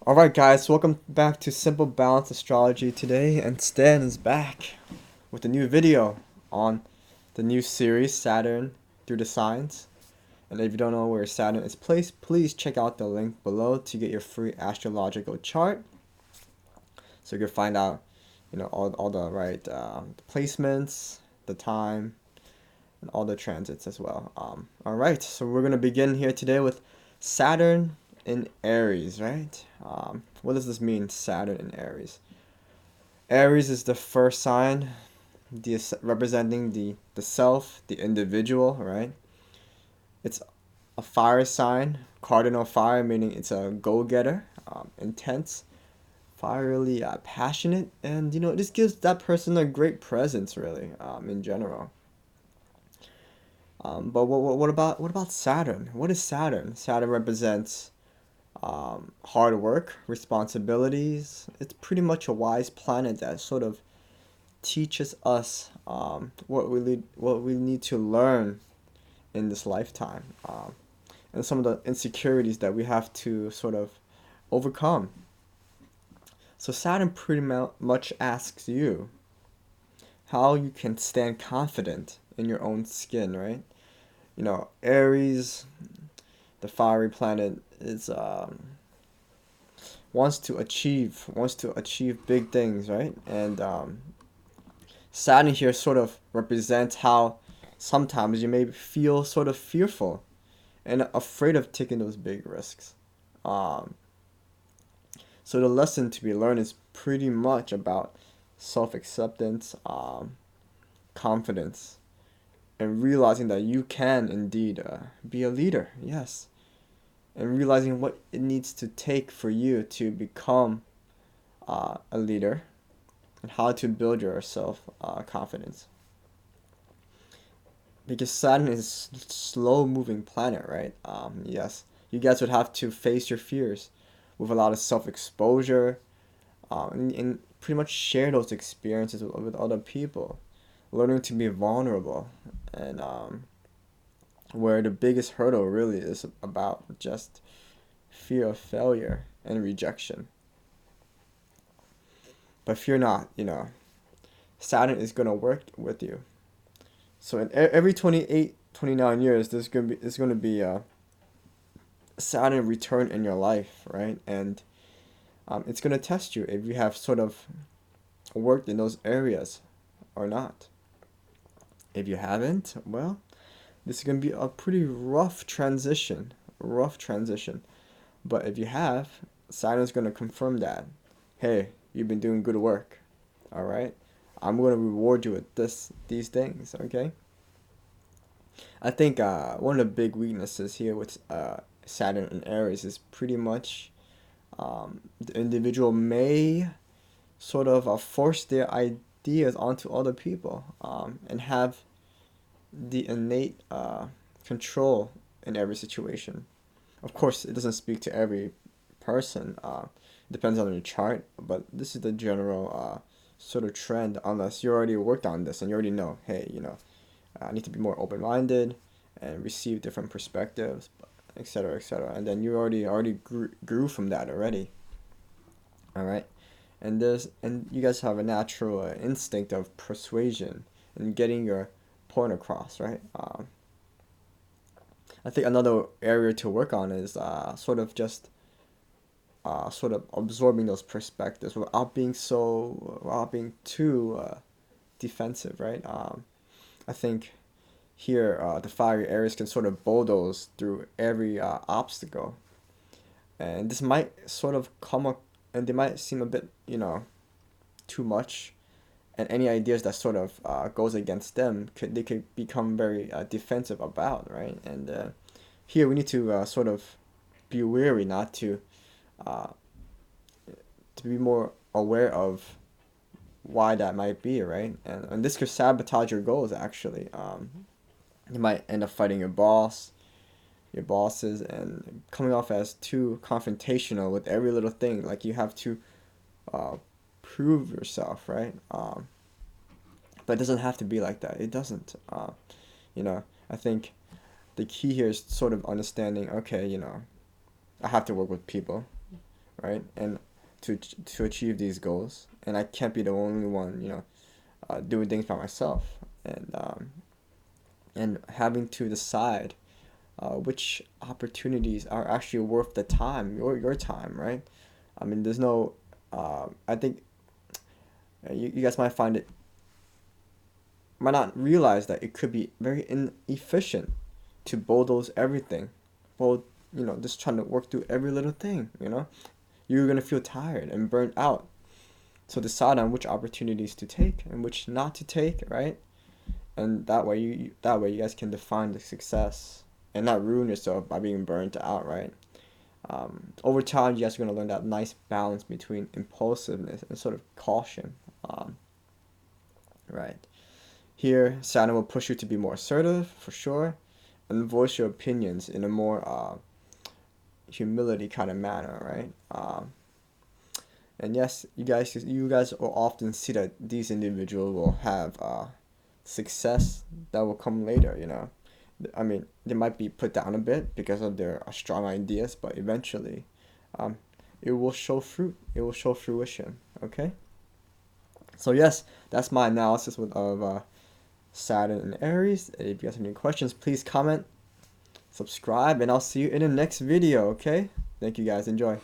Alright guys, welcome back to Simple Balance Astrology today, and Stan is back with a new video on the new series, Saturn through the signs. And if you don't know where Saturn is placed, please check out the link below to get your free astrological chart. So you can find out, all the right placements, the time, and all the transits as well. Alright, so we're going to begin here today with Saturn in Aries, right? What does this mean, Saturn in Aries? Aries is the first sign, representing the self, the individual, right? It's a fire sign, cardinal fire, meaning it's a go-getter, intense, fiery, passionate, and this gives that person a great presence, really, in general. But what about Saturn? What is Saturn? Saturn represents hard work, responsibilities. It's pretty much a wise planet that sort of teaches us what we need to learn in this lifetime, and some of the insecurities that we have to sort of overcome. So Saturn pretty much asks you how you can stand confident in your own skin, right? Aries, the fiery planet, is wants to achieve big things, right? And Saturn here sort of represents how sometimes you may feel sort of fearful and afraid of taking those big risks. Um, so the lesson to be learned is pretty much about self-acceptance, confidence, and realizing that you can indeed be a leader. Yes, and realizing what it needs to take for you to become a leader, and how to build your self confidence. Because Saturn is a slow moving planet, right? Yes, you guys would have to face your fears with a lot of self exposure, and pretty much share those experiences with other people, learning to be vulnerable, and where the biggest hurdle really is about just fear of failure and rejection. But fear not, Saturn is going to work with you. So in every 28, 29 years, there's going to be a Saturn return in your life, right? And it's going to test you if you have sort of worked in those areas or not. If you haven't, well, this is going to be a pretty rough transition. Rough transition. But if you have, Saturn's going to confirm that. Hey, you've been doing good work. All right? I'm going to reward you with these things, okay? I think one of the big weaknesses here with Saturn and Aries is pretty much the individual may sort of force their ideas onto other people, and have the innate control in every situation. Of course, it doesn't speak to every person. It depends on your chart, but this is the general sort of trend. Unless you already worked on this and you already know, hey, I need to be more open-minded and receive different perspectives, etc., etc. And then you already grew from that already. All right, and you guys have a natural instinct of persuasion and getting your point across, right? I think another area to work on is sort of absorbing those perspectives without being too defensive, right? I think here the fiery areas can sort of bulldoze through every obstacle, and this might sort of and they might seem a bit, too much, and any ideas that sort of goes against them could become very defensive about, right? And here we need to sort of be wary not uh, to be more aware of why that might be, right? And this could sabotage your goals, actually. You might end up fighting your bosses, and coming off as too confrontational with every little thing. Like you have to uh, prove yourself, right? But it doesn't have to be like that. It doesn't. I think the key here is sort of understanding, okay, I have to work with people, right? And to achieve these goals, and I can't be the only one, doing things by myself, and having to decide which opportunities are actually worth the time, your time, right? I mean, there's no, I think you guys might not realize that it could be very inefficient to bulldoze everything, well, just trying to work through every little thing, you're gonna feel tired and burnt out. So decide on which opportunities to take and which not to take, right? And that way you guys can define the success and not ruin yourself by being burnt out, right? Over time, you guys are gonna learn that nice balance between impulsiveness and sort of caution, right? Here, Saturn will push you to be more assertive, for sure, and voice your opinions in a more humility kind of manner, right? And yes, you guys will often see that these individuals will have success that will come later. I mean, they might be put down a bit because of their strong ideas, but eventually, it will show fruit. It will show fruition. Okay. So yes, that's my analysis of Saturn and Aries. If you guys have any questions, please comment, subscribe, and I'll see you in the next video. Okay. Thank you guys. Enjoy.